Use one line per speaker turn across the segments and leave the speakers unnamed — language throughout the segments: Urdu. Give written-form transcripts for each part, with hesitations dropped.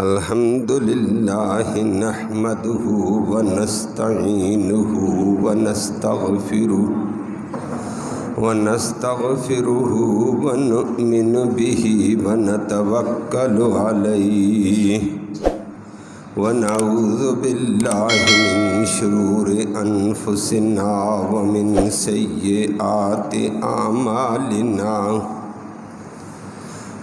الحمد للہ نحمده ونستعینه ونستغفره ونؤمن به ونتوکل علیہ ونعوذ باللہ من شرور انفسنا ومن سیئات اعمالنا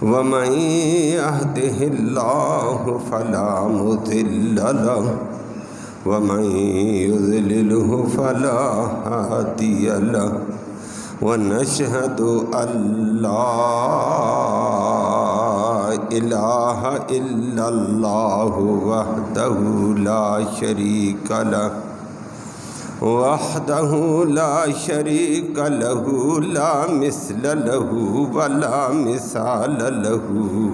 ومن يهده الله فلا مضل له ومن يضلله فلا هادي له ونشهد أن لا إله إلا الله وحده لا شريك له لا مثل له ولا مثال له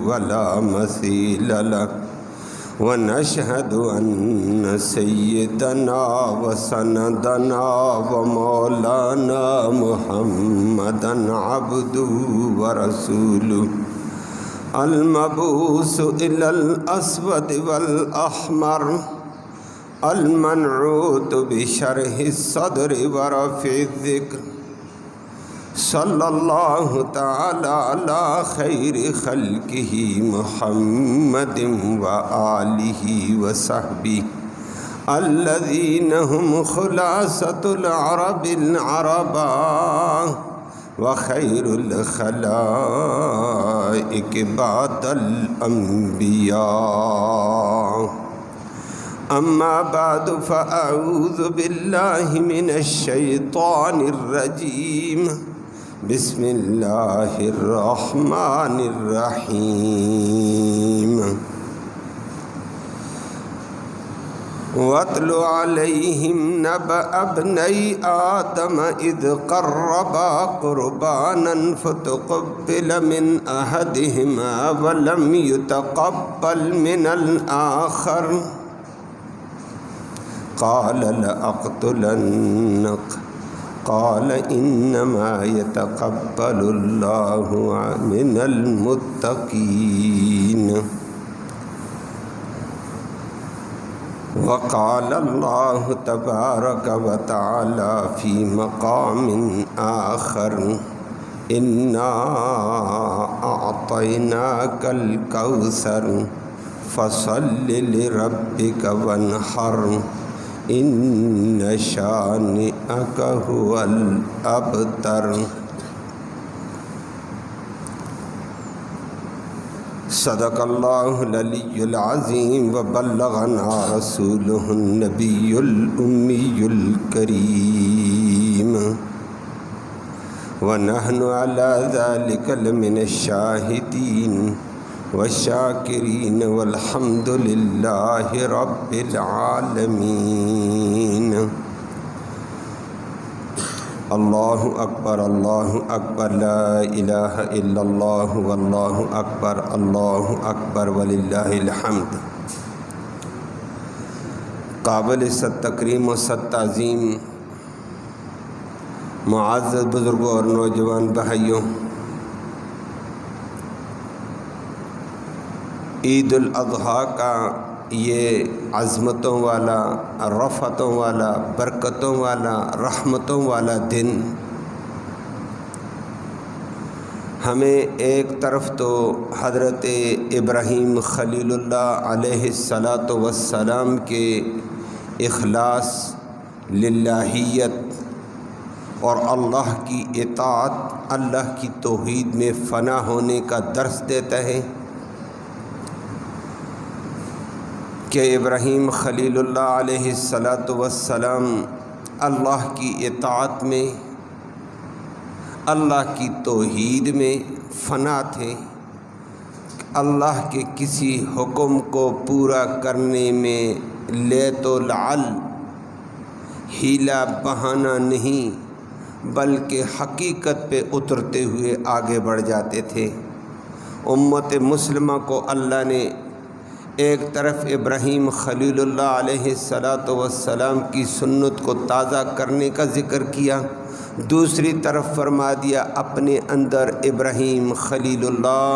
ولا مثيل له ونشهد أن سيدنا وسندنا ومولانا محمدا عبده ورسوله المبعوث إلى الأسود والأحمر المنعوت بشرح الصدر ورفع الذكر صلى الله تعالى على خير خلقه محمد وآله وصحبه الذين هم خلاصة العرب العربا وخير الخلائق بعد الأنبياء أما بعد فأعوذ بالله من الشيطان الرجيم بسم الله الرحمن الرحيم واتل عليهم نبأ ابني آدم إذ قربا قربانا فتقبل من أحدهما ولم يتقبل من الآخر قال لأقتلنك قال إنما يتقبل الله من المتقين وقال الله تبارك وتعالى في مقام آخر إنا أعطيناك الكوثر فصل لربك وانحر إن شانئك هو الأبتر صدق الله العلي العظيم وبلغنا رسوله النبي الأمي الكريم ونحن على ذلك لمن الشاهدين والشاکرین والحمد للہ رب العالمین اللہ اکبر لا الہ الا اللہ واللہ اکبر وللہ الحمد۔ قابل ست تکریم و ست تعظیم معزز بزرگوں اور نوجوان بھائیوں، عید الاضحیٰ کا یہ عظمتوں والا، رفتوں والا، برکتوں والا، رحمتوں والا دن ہمیں ایک طرف تو حضرت ابراہیم خلیل اللہ علیہ السلام کے اخلاص، للہیت اور اللہ کی اطاعت، اللہ کی توحید میں فنا ہونے کا درس دیتا ہے کہ ابراہیم خلیل اللہ علیہ السلام اللہ کی اطاعت میں، اللہ کی توحید میں فنا تھے۔ اللہ کے کسی حکم کو پورا کرنے میں لیت و لعل، ہیلا بہانہ نہیں بلکہ حقیقت پہ اترتے ہوئے آگے بڑھ جاتے تھے۔ امت مسلمہ کو اللہ نے ایک طرف ابراہیم خلیل اللہ علیہ السلام کی سنت کو تازہ کرنے کا ذکر کیا، دوسری طرف فرما دیا اپنے اندر ابراہیم خلیل اللہ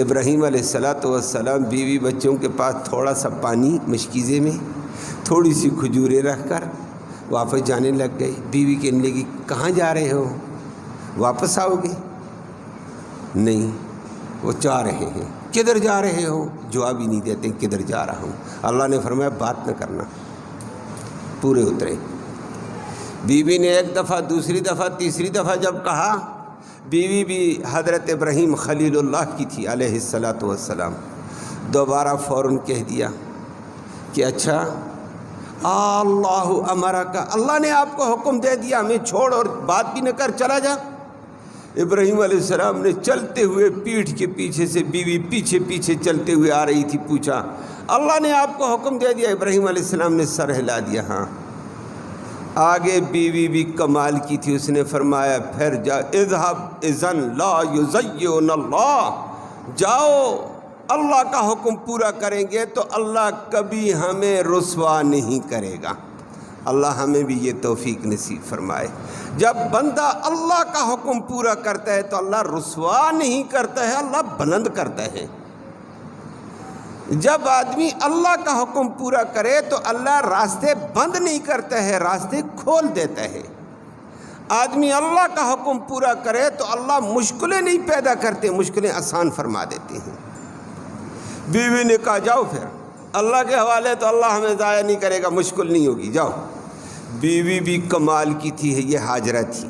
ابراہیم علیہ الصلوۃ والسلام بیوی بچوں کے پاس تھوڑا سا پانی مشکیزے میں تھوڑی سی کھجوریں رکھ کر واپس جانے لگ گئے۔ بیوی کہنے لگی کہاں جا رہے ہو، واپس آؤ گے؟ نہیں، وہ چاہ رہے ہیں کدھر جا رہے ہو، جواب ہی نہیں دیتے کدھر جا رہا ہوں۔ اللہ نے فرمایا بات نہ کرنا، پورے اترے۔ بیوی نے ایک دفعہ، دوسری دفعہ، تیسری دفعہ جب کہا، بیوی بھی حضرت ابراہیم خلیل اللہ کی تھی علیہ الصلاۃ والسلام، دوبارہ فوراً کہہ دیا کہ اچھا اللہ امرا کا، اللہ نے آپ کو حکم دے دیا ہمیں چھوڑ اور بات بھی نہ کر چلا جا۔ ابراہیم علیہ السلام نے چلتے ہوئے پیٹھ کے پیچھے سے، بیوی پیچھے پیچھے چلتے ہوئے آ رہی تھی، پوچھا اللہ نے آپ کو حکم دے دیا؟ ابراہیم علیہ السلام نے سر ہلا دیا ہاں۔ آگے بیوی بھی کمال کی تھی، اس نے فرمایا پھر جا اذهب اذن لا یضیعن اللہ، جاؤ اللہ کا حکم پورا کریں گے تو اللہ کبھی ہمیں رسوا نہیں کرے گا۔ اللہ ہمیں بھی یہ توفیق نصیب فرمائے۔ جب بندہ اللہ کا حکم پورا کرتا ہے تو اللہ رسوا نہیں کرتا ہے، اللہ بلند کرتا ہے۔ جب آدمی اللہ کا حکم پورا کرے تو اللہ راستے بند نہیں کرتا ہے، راستے کھول دیتا ہے۔ آدمی اللہ کا حکم پورا کرے تو اللہ مشکلیں نہیں پیدا کرتے، مشکلیں آسان فرما دیتے ہیں۔ بیوی نے کہا جاؤ پھر اللہ کے حوالے، تو اللہ ہمیں ضائع نہیں کرے گا، مشکل نہیں ہوگی، جاؤ۔ بیوی بھی کمال کی تھی، یہ ہاجرہ تھی،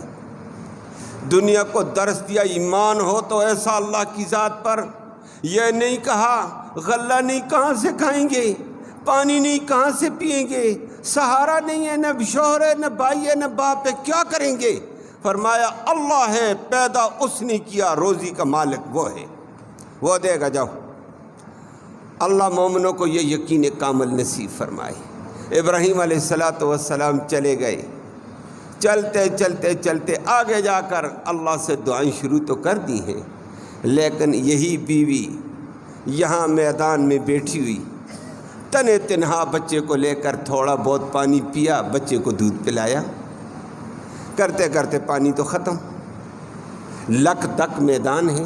دنیا کو درس دیا ایمان ہو تو ایسا اللہ کی ذات پر۔ یہ نہیں کہا غلہ نہیں کہاں سے کھائیں گے، پانی نہیں کہاں سے پئیں گے، سہارا نہیں ہے، نہ شوہر ہے، نہ بھائی ہے، نہ باپ ہے، کیا کریں گے؟ فرمایا اللہ ہے، پیدا اس نے کیا، روزی کا مالک وہ ہے، وہ دے گا، جاؤ۔ اللہ مومنوں کو یہ یقین کامل نصیب فرمائے۔ ابراہیم علیہ الصلوۃ والسلام چلے گئے، چلتے چلتے چلتے آگے جا کر اللہ سے دعائیں شروع تو کر دی ہیں، لیکن یہی بیوی یہاں میدان میں بیٹھی ہوئی، تنے تنہا بچے کو لے کر تھوڑا بہت پانی پیا، بچے کو دودھ پلایا، کرتے کرتے پانی تو ختم، لک دک میدان ہے،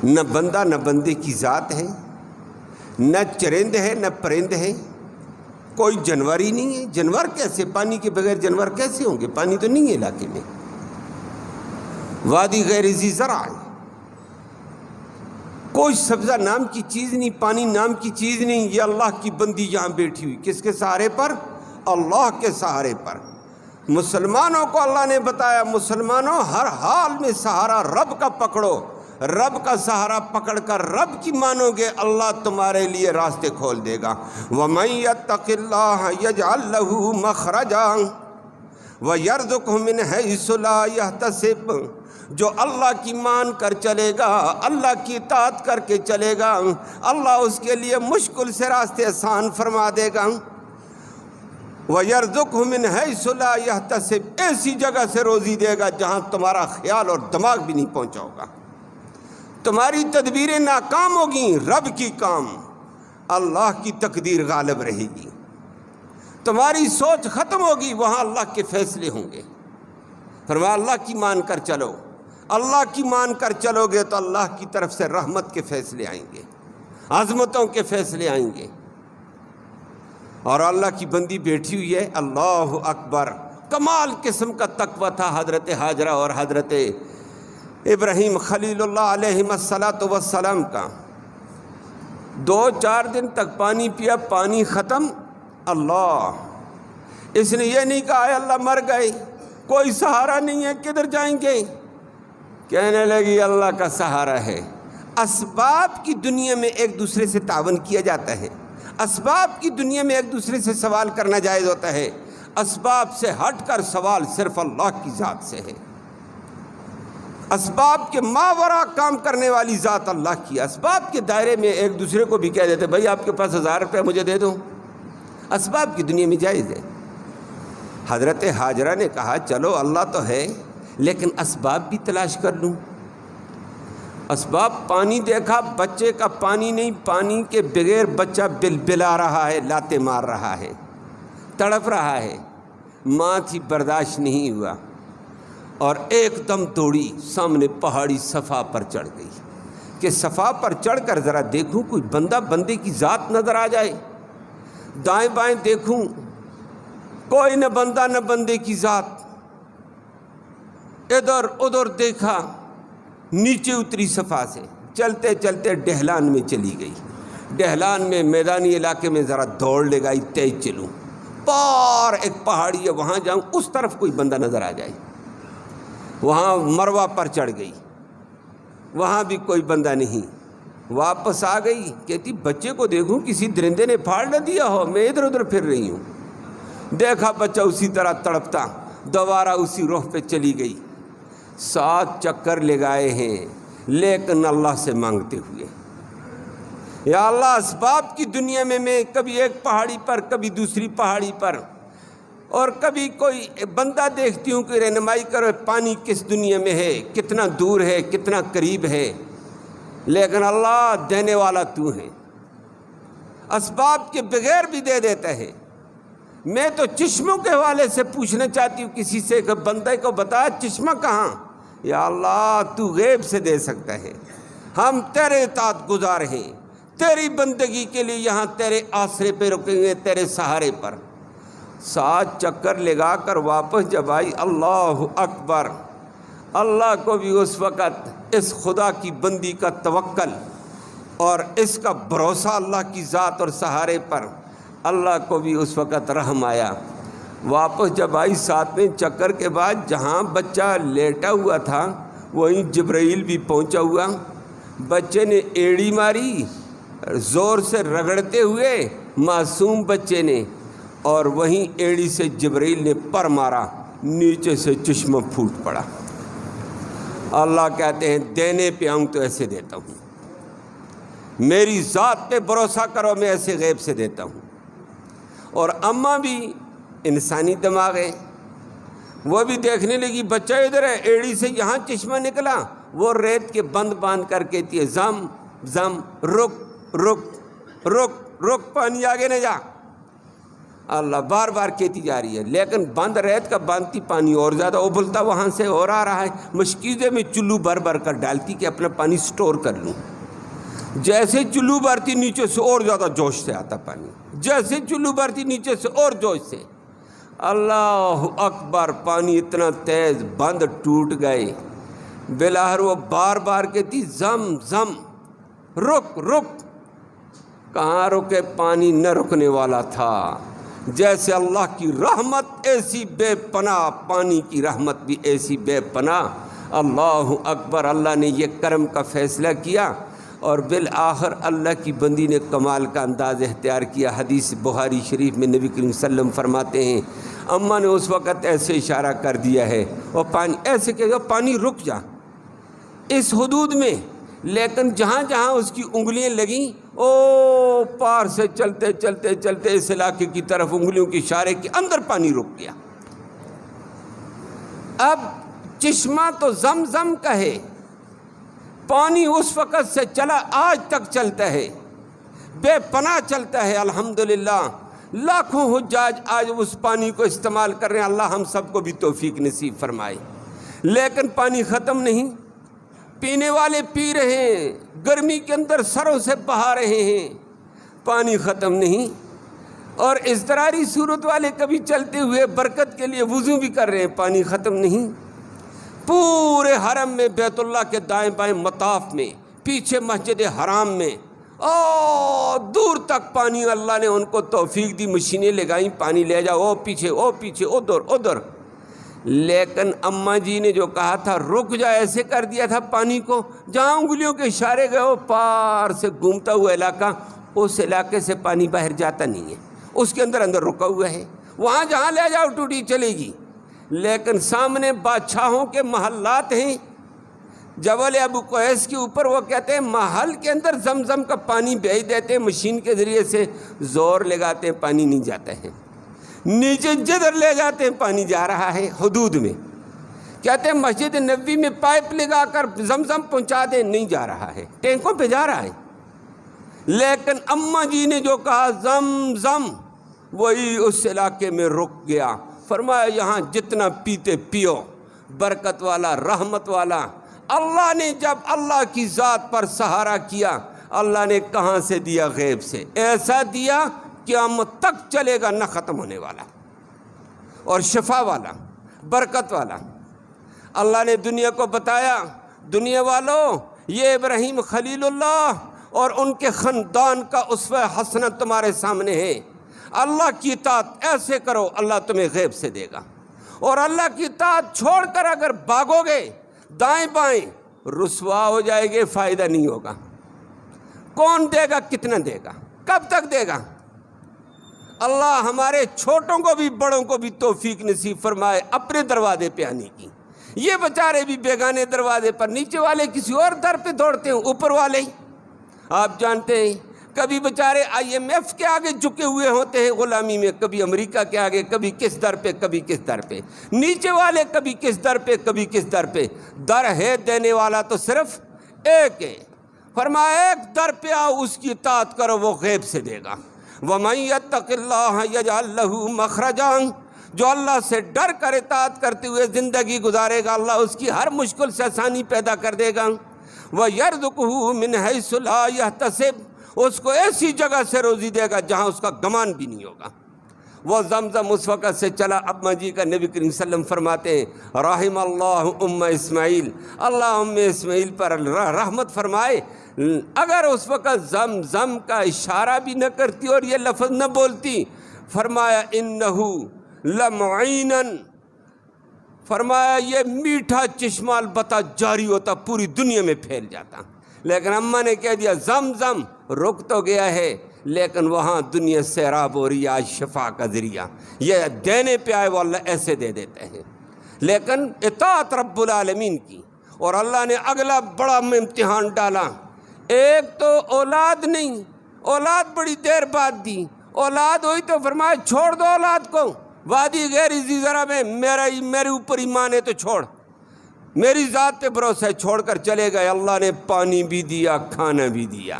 نہ بندہ نہ بندے کی ذات ہے، نہ چرند ہے نہ پرند ہے، کوئی جانور ہی نہیں ہے۔ جانور کیسے، پانی کے بغیر جانور کیسے ہوں گے؟ پانی تو نہیں ہے علاقے میں، وادی غیر ذی زرع ہے، کوئی سبزہ نام کی چیز نہیں، پانی نام کی چیز نہیں۔ یہ اللہ کی بندی یہاں بیٹھی ہوئی، کس کے سہارے پر؟ اللہ کے سہارے پر۔ مسلمانوں کو اللہ نے بتایا مسلمانوں ہر حال میں سہارا رب کا پکڑو، رب کا سہارا پکڑ کر رب کی مانو گے، اللہ تمہارے لیے راستے کھول دے گا۔ وَمَن يَتَّقِ اللَّهَ يَجْعَل لَّهُ مَخْرَجًا وَيَرْزُقْهُ مِنْ حَيْثُ لَا يَحْتَسِبُ، جو اللہ کی مان کر چلے گا، اللہ کی اطاعت کر کے چلے گا، اللہ اس کے لیے مشکل سے راستے آسان فرما دے گا۔ وَيَرْزُقْهُ مِنْ حَيْثُ لَا يَحْتَسِبُ، ایسی جگہ سے روزی دے گا جہاں تمہارا خیال اور دماغ بھی نہیں پہنچا ہوگا۔ تمہاری تدبیریں ناکام ہوگی، رب کی کام، اللہ کی تقدیر غالب رہے گی۔ تمہاری سوچ ختم ہوگی، وہاں اللہ کے فیصلے ہوں گے۔ فرمایا اللہ کی مان کر چلو، اللہ کی مان کر چلو گے تو اللہ کی طرف سے رحمت کے فیصلے آئیں گے، عظمتوں کے فیصلے آئیں گے۔ اور اللہ کی بندی بیٹھی ہوئی ہے، اللہ اکبر، کمال قسم کا تقویٰ تھا حضرت ہاجرہ اور حضرت ابراہیم خلیل اللہ علیہ الصلاۃ والسلام کا۔ 2-4 دن تک پانی پیا، پانی ختم، اللہ، اس نے یہ نہیں کہا اے اللہ مر گئے، کوئی سہارا نہیں ہے، کدھر جائیں گے؟ کہنے لگی اللہ کا سہارا ہے۔ اسباب کی دنیا میں ایک دوسرے سے تعاون کیا جاتا ہے، اسباب کی دنیا میں ایک دوسرے سے سوال کرنا جائز ہوتا ہے، اسباب سے ہٹ کر سوال صرف اللہ کی ذات سے ہے۔ اسباب کے ماورا کام کرنے والی ذات اللہ کی، اسباب کے دائرے میں ایک دوسرے کو بھی کہہ دیتے بھائی آپ کے پاس 1000 روپے مجھے دے دو، اسباب کی دنیا میں جائز ہے۔ حضرت ہاجرہ نے کہا چلو اللہ تو ہے لیکن اسباب بھی تلاش کر لوں۔ اسباب، پانی دیکھا، بچے کا پانی نہیں، پانی کے بغیر بچہ بلبلا رہا ہے، لاتے مار رہا ہے، تڑپ رہا ہے، ماں تھی برداشت نہیں ہوا اور ایک دم دوڑی، سامنے پہاڑی صفا پر چڑھ گئی، کہ صفا پر چڑھ کر ذرا دیکھوں کوئی بندہ بندے کی ذات نظر آ جائے، دائیں بائیں دیکھوں کوئی نہ بندہ نہ بندے کی ذات، ادھر ادھر دیکھا، نیچے اتری صفا سے، چلتے چلتے ڈہلان میں چلی گئی، ڈہلان میں میدانی علاقے میں ذرا دوڑ لگائی، تیز چلوں، پار ایک پہاڑی ہے وہاں جاؤں، اس طرف کوئی بندہ نظر آ جائے، وہاں مروہ پر چڑھ گئی، وہاں بھی کوئی بندہ نہیں، واپس آ گئی، کہتی بچے کو دیکھوں کسی درندے نے پھاڑ نہ دیا ہو، میں ادھر ادھر پھر رہی ہوں، دیکھا بچہ اسی طرح تڑپتا، دوبارہ اسی رخ پہ چلی گئی، 7 چکر لگائے ہیں، لیکن اللہ سے مانگتے ہوئے، یا اللہ اسباب کی دنیا میں کبھی ایک پہاڑی پر، کبھی دوسری پہاڑی پر، اور کبھی کوئی بندہ دیکھتی ہوں کہ رہنمائی کرو پانی کس دنیا میں ہے، کتنا دور ہے، کتنا قریب ہے، لیکن اللہ دینے والا تو ہے، اسباب کے بغیر بھی دے دیتا ہے۔ میں تو چشموں کے حوالے سے پوچھنا چاہتی ہوں کسی سے کہ بندے کو بتا چشمہ کہاں، یا اللہ تو غیب سے دے سکتا ہے، ہم تیرے اطاعت گزار ہیں، تیری بندگی کے لیے یہاں تیرے آسرے پہ رکیں گے، تیرے سہارے پر۔ 7 چکر لگا کر واپس جب آئی، اللہ اکبر، اللہ کو بھی اس وقت اس خدا کی بندی کا توکل اور اس کا بھروسہ اللہ کی ذات اور سہارے پر، اللہ کو بھی اس وقت رحم آیا۔ واپس جب آئی 7ویں چکر کے بعد، جہاں بچہ لیٹا ہوا تھا وہیں جبرائیل بھی پہنچا ہوا، بچے نے ایڑی ماری زور سے رگڑتے ہوئے معصوم بچے نے، اور وہیں ایڑی سے جبرائیل نے پر مارا، نیچے سے چشمہ پھوٹ پڑا۔ اللہ کہتے ہیں دینے پہ آؤں تو ایسے دیتا ہوں، میری ذات پہ بھروسہ کرو میں ایسے غیب سے دیتا ہوں۔ اور اماں بھی انسانی دماغ ہے، وہ بھی دیکھنے لگی بچہ ادھر ہے، ایڑی سے یہاں چشمہ نکلا، وہ ریت کے بند باندھ کر کہتی ہے زم زم، رک رک رک رک، پانی آگے نہ جا، اللہ بار بار کہتی جا رہی ہے، لیکن بند ریت کا باندھتی، پانی اور زیادہ ابلتا وہاں سے اور آ رہا ہے، مشکیزے میں چلو بھر بھر کر ڈالتی کہ اپنا پانی سٹور کر لوں، جیسے چلو بھرتی نیچے سے اور زیادہ جوش سے آتا پانی، جیسے چلو بھرتی نیچے سے اور جوش سے، اللہ اکبر، پانی اتنا تیز، بند ٹوٹ گئے، بلاہر وہ بار بار کہتی زم زم، رک رک، کہاں رکے، پانی نہ رکنے والا تھا، جیسے اللہ کی رحمت ایسی بے پناہ، پانی کی رحمت بھی ایسی بے پناہ، اللہ اکبر، اللہ نے یہ کرم کا فیصلہ کیا، اور بالآخر اللہ کی بندی نے کمال کا انداز اختیار کیا۔ حدیث بخاری شریف میں نبی کریم صلی اللہ علیہ وسلم فرماتے ہیں اماں نے اس وقت ایسے اشارہ کر دیا ہے، اور پانی ایسے کہ پانی رک جا اس حدود میں، لیکن جہاں جہاں اس کی انگلیاں لگیں، او پار سے چلتے چلتے چلتے اس علاقے کی طرف انگلیوں کے اشارے کے اندر پانی رک گیا۔ اب چشمہ تو زمزم کا ہے، پانی اس وقت سے چلا آج تک چلتا ہے، بے پناہ چلتا ہے، الحمدللہ، لاکھوں حجاج آج اس پانی کو استعمال کر رہے ہیں، اللہ ہم سب کو بھی توفیق نصیب فرمائے، لیکن پانی ختم نہیں، پینے والے پی رہے ہیں، گرمی کے اندر سروں سے بہا رہے ہیں، پانی ختم نہیں، اور اضطراری صورت والے کبھی چلتے ہوئے برکت کے لیے وضو بھی کر رہے ہیں، پانی ختم نہیں، پورے حرم میں، بیت اللہ کے دائیں بائیں مطاف میں، پیچھے مسجد حرام میں، دور تک پانی، اللہ نے ان کو توفیق دی، مشینیں لگائیں، پانی لے جاؤ، او پیچھے ادھر ادھر، لیکن اماں جی نے جو کہا تھا رک جا، ایسے کر دیا تھا پانی کو، جہاں انگلیوں کے اشارے گئے وہ پار سے گھومتا ہوا علاقہ، اس علاقے سے پانی باہر جاتا نہیں ہے، اس کے اندر رکا ہوا ہے، وہاں جہاں لے جاؤ ٹوٹی چلے گی، لیکن سامنے بادشاہوں کے محلات ہیں، جبل ابو قیس کے اوپر، وہ کہتے ہیں محل کے اندر زمزم کا پانی بھیج دیتے ہیں مشین کے ذریعے سے، زور لگاتے ہیں پانی نہیں جاتا ہے، نیچے جدھر لے جاتے ہیں پانی جا رہا ہے حدود میں، کہتے ہیں مسجد نبوی میں پائپ لگا کر زمزم پہنچا دیں، نہیں جا رہا ہے، ٹینکوں پہ جا رہا ہے، لیکن اماں جی نے جو کہا زمزم، وہی اس علاقے میں رک گیا، فرمایا یہاں جتنا پیتے پیو، برکت والا، رحمت والا، اللہ نے جب اللہ کی ذات پر سہارا کیا، اللہ نے کہاں سے دیا؟ غیب سے۔ ایسا دیا قیامت تک چلے گا، نہ ختم ہونے والا، اور شفا والا، برکت والا۔ اللہ نے دنیا کو بتایا، دنیا والوں یہ ابراہیم خلیل اللہ اور ان کے خاندان کا اسوہ حسنہ تمہارے سامنے ہے۔ اللہ کی اطاعت ایسے کرو، اللہ تمہیں غیب سے دے گا، اور اللہ کی اطاعت چھوڑ کر اگر بھاگو گے دائیں بائیں، رسوا ہو جائے گے، فائدہ نہیں ہوگا۔ کون دے گا؟ کتنا دے گا؟ کب تک دے گا؟ اللہ ہمارے چھوٹوں کو بھی بڑوں کو بھی توفیق نصیب فرمائے اپنے دروازے پہ آنے کی۔ یہ بیچارے بھی بیگانے دروازے پر، نیچے والے کسی اور در پہ دوڑتے ہیں، اوپر والے آپ جانتے ہیں کبھی بیچارے IMF کے آگے جھکے ہوئے ہوتے ہیں غلامی میں، کبھی امریکہ کے آگے، کبھی کس در پہ کبھی کس در پہ، نیچے والے کبھی کس در پہ کبھی کس در پہ۔ در ہے دینے والا تو صرف ایک ہے، فرمایا ایک در پہ آؤ، اس کی اطاعت کرو، وہ غیب سے دے گا۔ وَمَن يَتَّقِ اللَّهَ يَجْعَل لَّهُ مَخْرَجًا، جو اللہ سے ڈر کر اطاعت کرتے ہوئے زندگی گزارے گا، اللہ اس کی ہر مشکل سے آسانی پیدا کر دے گا۔ وَيَرْزُقْهُ مِنْ حَيْثُ لَا يَحْتَسِبُ، اس کو ایسی جگہ سے روزی دے گا جہاں اس کا گمان بھی نہیں ہوگا۔ وہ زمزم اس وقت سے چلا، اب جی کا نبی کریم صلی اللہ علیہ وسلم فرماتے ہیں رحم اللہ اسماعیل، اللہ اسماعیل پر رحمت فرمائے، اگر اس وقت زمزم کا اشارہ بھی نہ کرتی اور یہ لفظ نہ بولتی، فرمایا انہو لمعینن، فرمایا یہ میٹھا چشمہ البتہ جاری ہوتا، پوری دنیا میں پھیل جاتا، لیکن اماں نے کہہ دیا زمزم رک تو گیا ہے لیکن وہاں دنیا سیراب ہو رہی ہے، آج شفا کا ذریعہ یہ دینے پہ آئے وہ اللہ ایسے دے دیتے ہیں۔ لیکن اطاعت رب العالمین کی، اور اللہ نے اگلا بڑا امتحان ڈالا، ایک تو اولاد نہیں، اولاد بڑی دیر بعد دی، اولاد ہوئی تو فرمایا چھوڑ دو اولاد کو، وادی غیر ذی زرع میں میرے اوپر ایمان ہے تو چھوڑ، میری ذات پہ بھروسہ ہے، چھوڑ کر چلے گئے۔ اللہ نے پانی بھی دیا، کھانا بھی دیا۔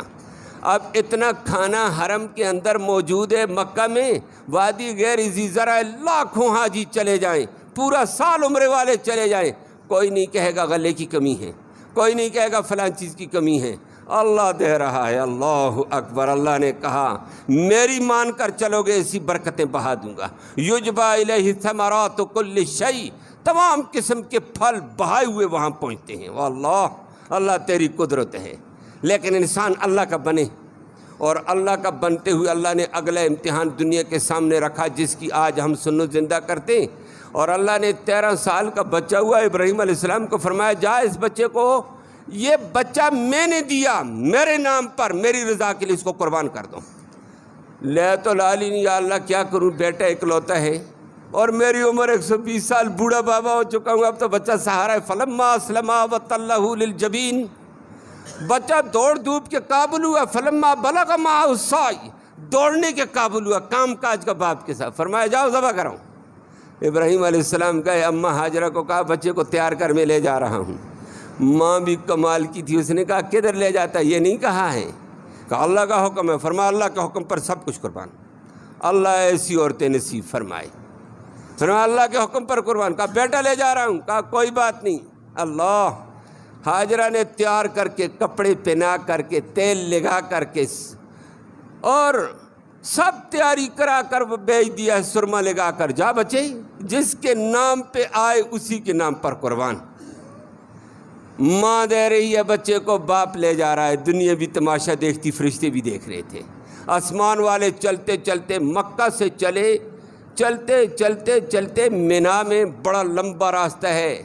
اب اتنا کھانا حرم کے اندر موجود ہے، مکہ میں وادی غیر ذی زرع، لاکھوں حاجی چلے جائیں، پورا سال عمرے والے چلے جائیں، کوئی نہیں کہے گا غلے کی کمی ہے، کوئی نہیں کہے گا فلاں چیز کی کمی ہے، اللہ دے رہا ہے۔ اللہ اکبر، اللہ نے کہا میری مان کر چلو گے ایسی برکتیں بہا دوں گا۔ یجبا الیہ ثمرات کل شیء، تمام قسم کے پھل بہائے ہوئے وہاں پہنچتے ہیں۔ واللہ، اللہ تیری قدرت ہے، لیکن انسان اللہ کا بنے، اور اللہ کا بنتے ہوئے اللہ نے اگلا امتحان دنیا کے سامنے رکھا جس کی آج ہم سنت زندہ کرتے ہیں۔ اور اللہ نے 13 سال کا بچہ ہوا ابراہیم علیہ السلام کو فرمایا جا اس بچے کو، یہ بچہ میں نے دیا میرے نام پر، میری رضا کے لیے اس کو قربان کر دو۔ لے تو لالی نہیں، یا اللہ کیا کروں، بیٹا اکلوتا ہے اور میری عمر 120 سال، بوڑھا بابا ہو چکا ہوں، اب تو بچہ سہارا ہے۔ فلما اسلما وتلہ للجبین، بچہ دوڑ دھوپ کے قابل ہوا۔ فلما بلغ معہ السعی، دوڑنے کے قابل ہوا، کام کاج کا باپ کے ساتھ، فرمایا جاؤ ذبح کرو۔ ابراہیم علیہ السلام گئے، اماں ہاجرہ کو کہا بچے کو تیار کر میں لے جا رہا ہوں۔ ماں بھی کمال کی تھی، اس نے کہا کدھر لے جاتا ہے؟ یہ نہیں کہا ہے، کہا اللہ کا حکم ہے۔ فرمایا اللہ کے حکم پر سب کچھ قربان، اللہ ایسی عورتیں نصیب فرمائے۔ فرمایا اللہ کے حکم پر قربان، کہا بیٹا لے جا رہا ہوں، کہا کوئی بات نہیں۔ اللہ، ہاجرہ نے تیار کر کے، کپڑے پہنا کر کے، تیل لگا کر کے اور سب تیاری کرا کر بیچ دیا، سرما لگا کر، جا بچے جس کے نام پہ آئے اسی کے نام پر قربان۔ ماں دے رہی ہے بچے کو، باپ لے جا رہا ہے، دنیا بھی تماشا دیکھتی، فرشتے بھی دیکھ رہے تھے۔ آسمان والے چلتے چلتے مکہ سے چلے، چلتے چلتے چلتے مینا میں بڑا لمبا راستہ ہے،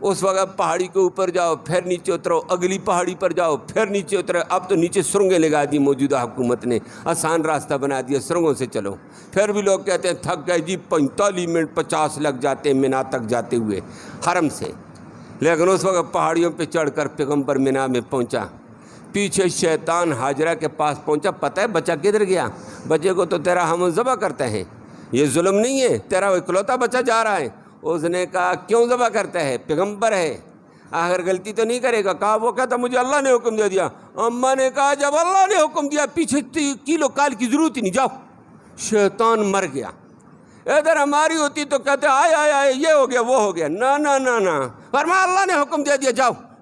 اس وقت پہاڑی کے اوپر جاؤ، پھر نیچے اترو، اگلی پہاڑی پر جاؤ، پھر نیچے اترو۔ اب تو نیچے سرنگیں لگا دی موجودہ حکومت نے، آسان راستہ بنا دیا، سرنگوں سے چلو۔ پھر بھی لوگ کہتے ہیں تھک گئے جی، 45 منٹ 50 لگ جاتے ہیں مینا تک جاتے ہوئے حرم سے، لیکن اس وقت پہاڑیوں پہ چڑھ کر پیغمبر مینا میں پہنچا۔ پیچھے شیطان ہاجرہ کے پاس پہنچا، پتہ ہے بچہ کدھر گیا؟ بچے کو تو تیرا ہم ذبح کرتے ہیں، یہ ظلم نہیں ہے، تیرا اکلوتا بچہ جا رہا ہے۔ اس نے کہا کیوں ذبح کرتا ہے؟ پیغمبر ہے، آخر غلطی تو نہیں کرے گا؟ کہا وہ کہتا مجھے اللہ نے حکم دے دیا۔ اماں نے کہا جب اللہ نے حکم دیا پیچھے کیلو کال کی ضرورت ہی نہیں، جاؤ۔ شیطان مر گیا۔ ادھر ہماری ہوتی تو کہتے آئے آئے آئے، یہ ہو گیا وہ ہو گیا، نہ نہ نہ نہ، فرمایا اللہ نے حکم دے دیا جاؤ۔